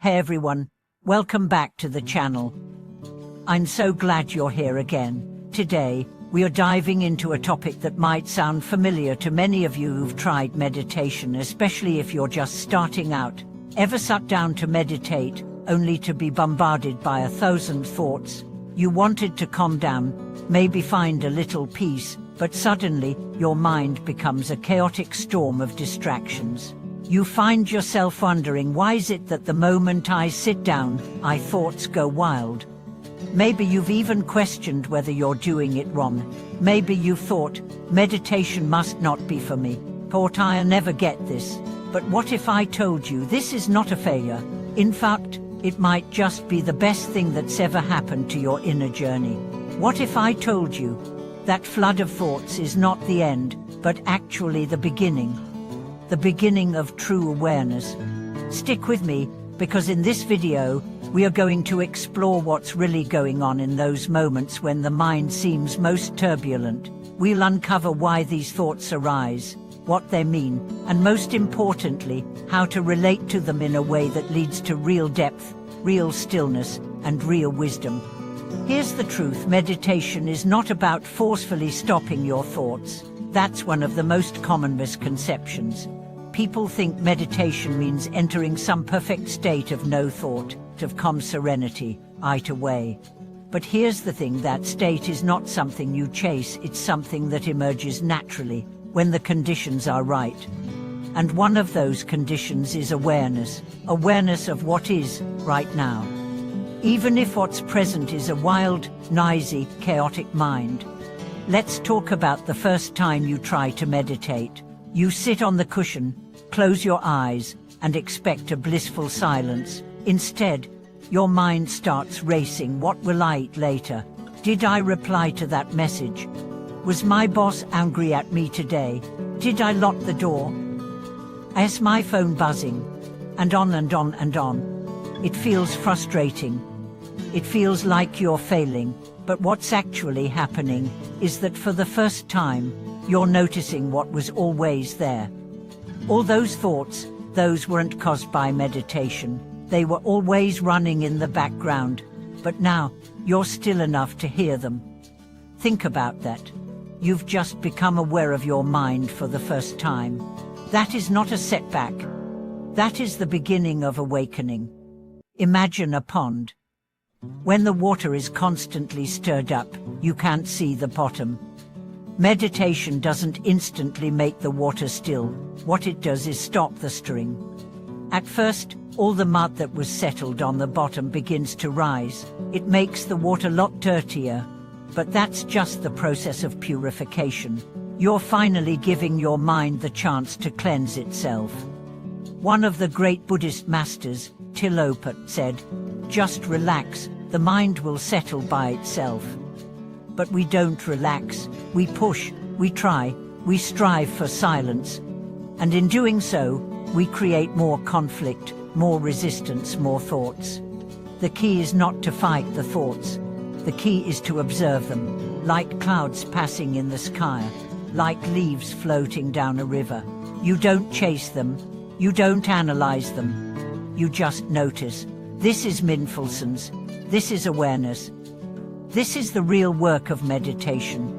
Hey everyone, welcome back to the channel. I'm so glad you're here again. Today, we are diving into a topic that might sound familiar to many of you who've tried meditation, especially if you're just starting out. Ever sat down to meditate, only to be bombarded by 1,000 thoughts? You wanted to calm down, maybe find a little peace, but suddenly, your mind becomes a chaotic storm of distractions. You find yourself wondering, why is it that the moment I sit down, my thoughts go wild? Maybe you've even questioned whether you're doing it wrong. Maybe you've thought, meditation must not be for me. Thought I'll never get this. But what if I told you this is not a failure? In fact, it might just be the best thing that's ever happened to your inner journey. What if I told you that flood of thoughts is not the end, but actually the beginning? The beginning of true awareness. Stick with me, because in this video, we are going to explore what's really going on in those moments when the mind seems most turbulent. We'll uncover why these thoughts arise, what they mean, and most importantly, how to relate to them in a way that leads to real depth, real stillness, and real wisdom. Here's the truth: meditation is not about forcefully stopping your thoughts. That's one of the most common misconceptions. People think meditation means entering some perfect state of no thought, of calm serenity, right away. But here's the thing: that state is not something you chase, it's something that emerges naturally, when the conditions are right. And one of those conditions is awareness. Awareness of what is, right now. Even if what's present is a wild, noisy, chaotic mind. Let's talk about the first time you try to meditate. You sit on the cushion, close your eyes, and expect a blissful silence. Instead, your mind starts racing. What will I eat later? Did I reply to that message? Was my boss angry at me today? Did I lock the door? Is my phone buzzing? And on and on and on. It feels frustrating. It feels like you're failing. But what's actually happening is that for the first time, you're noticing what was always there. All those thoughts, those weren't caused by meditation. They were always running in the background. But now, you're still enough to hear them. Think about that. You've just become aware of your mind for the first time. That is not a setback. That is the beginning of awakening. Imagine a pond. When the water is constantly stirred up, you can't see the bottom. Meditation doesn't instantly make the water still. What it does is stop the stirring. At first, all the mud that was settled on the bottom begins to rise. It makes the water a lot dirtier. But that's just the process of purification. You're finally giving your mind the chance to cleanse itself. One of the great Buddhist masters, Tilopa, said, "Just relax, the mind will settle by itself." But we don't relax. We push, we try, we strive for silence. And in doing so, we create more conflict, more resistance, more thoughts. The key is not to fight the thoughts. The key is to observe them, like clouds passing in the sky, like leaves floating down a river. You don't chase them. You don't analyze them. You just notice. This is mindfulness. This is awareness. This is the real work of meditation.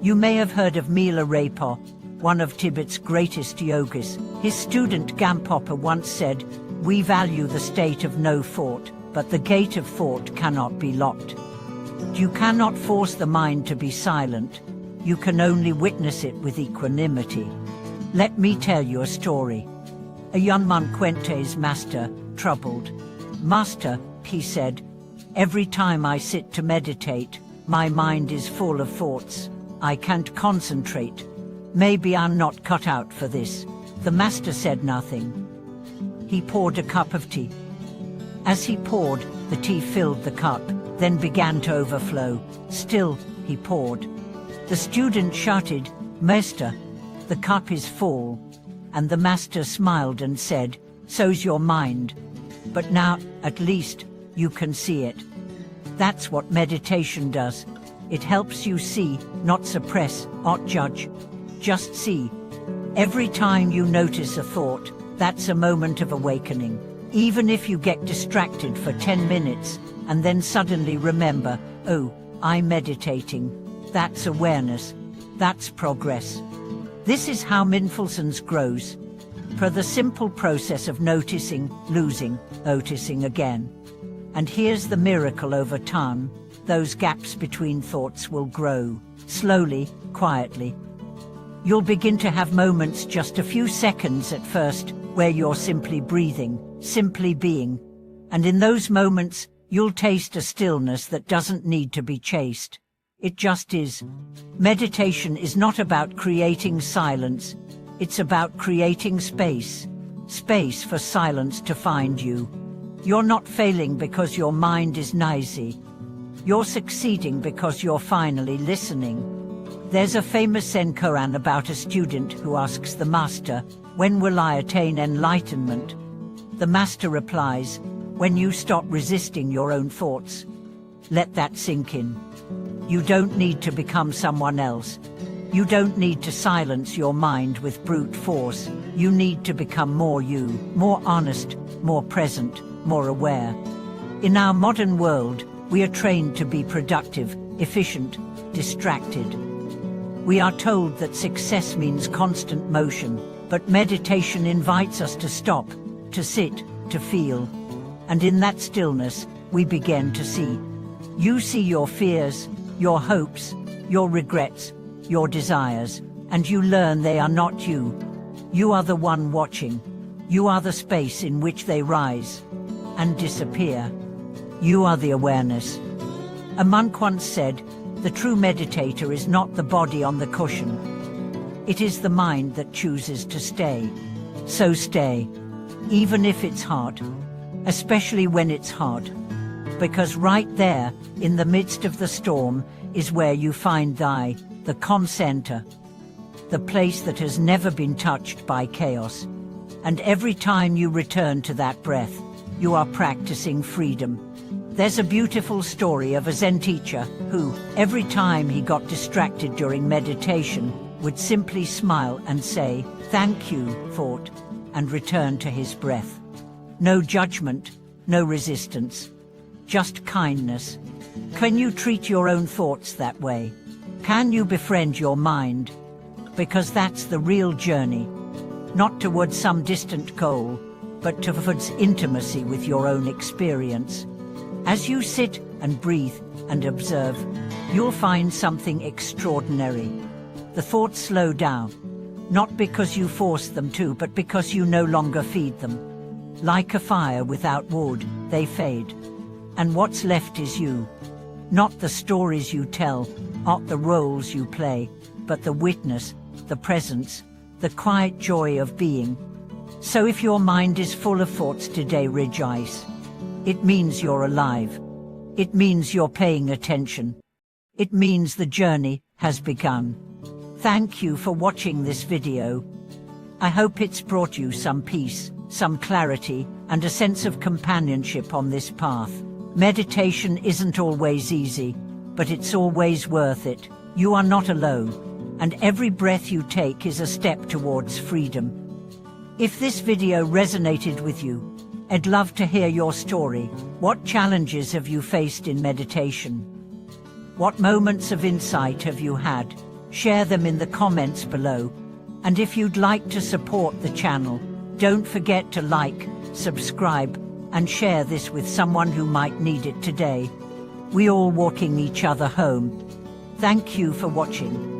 You may have heard of Mila Rapa, one of Tibet's greatest yogis. His student Gampopa once said, "We value the state of no thought, but the gate of thought cannot be locked." You cannot force the mind to be silent. You can only witness it with equanimity. Let me tell you a story. A young monk went to his master, troubled. "Master," he said, "every time I sit to meditate, my mind is full of thoughts. I can't concentrate. Maybe I'm not cut out for this." The master said nothing. He poured a cup of tea. As he poured, the tea filled the cup, then began to overflow. Still, he poured. The student shouted, "Master, the cup is full." And the master smiled and said, "So's your mind. But now, at least, you can see it." That's what meditation does. It helps you see, not suppress, not judge. Just see. Every time you notice a thought, that's a moment of awakening. Even if you get distracted for 10 minutes and then suddenly remember, oh, I'm meditating, that's awareness, that's progress. This is how mindfulness grows, for the simple process of noticing, losing, noticing again. And here's the miracle: over time, those gaps between thoughts will grow, slowly, quietly. You'll begin to have moments, just a few seconds at first, where you're simply breathing, simply being. And in those moments, you'll taste a stillness that doesn't need to be chased. It just is. Meditation is not about creating silence. It's about creating space. Space for silence to find you. You're not failing because your mind is noisy. You're succeeding because you're finally listening. There's a famous Zen koan about a student who asks the master, "When will I attain enlightenment?" The master replies, "When you stop resisting your own thoughts." Let that sink in. You don't need to become someone else. You don't need to silence your mind with brute force. You need to become more you, more honest, more present, more aware. In our modern world, we are trained to be productive, efficient, distracted. We are told that success means constant motion, but meditation invites us to stop, to sit, to feel. And in that stillness, we begin to see. You see your fears, your hopes, your regrets, your desires, and you learn they are not you. You are the one watching. You are the space in which they rise and disappear. You are the awareness. A monk once said, "The true meditator is not the body on the cushion. It is the mind that chooses to stay." So stay, even if it's hard, especially when it's hard. Because right there, in the midst of the storm, is where you find the calm center, the place that has never been touched by chaos. And every time you return to that breath, you are practicing freedom. There's a beautiful story of a Zen teacher who, every time he got distracted during meditation, would simply smile and say, "Thank you, thought," and return to his breath. No judgment, no resistance, just kindness. Can you treat your own thoughts that way? Can you befriend your mind? Because that's the real journey, not towards some distant goal, but towards intimacy with your own experience. As you sit and breathe and observe, you'll find something extraordinary. The thoughts slow down, not because you force them to, but because you no longer feed them. Like a fire without wood, they fade. And what's left is you. Not the stories you tell, not the roles you play, but the witness, the presence, the quiet joy of being. So if your mind is full of thoughts today, rejoice. It means you're alive. It means you're paying attention. It means the journey has begun. Thank you for watching this video. I hope it's brought you some peace, some clarity, and a sense of companionship on this path. Meditation isn't always easy, but it's always worth it. You are not alone, and every breath you take is a step towards freedom. If this video resonated with you, I'd love to hear your story. What challenges have you faced in meditation? What moments of insight have you had? Share them in the comments below. And if you'd like to support the channel, don't forget to like, subscribe, and share this with someone who might need it today. We all walking each other home. Thank you for watching.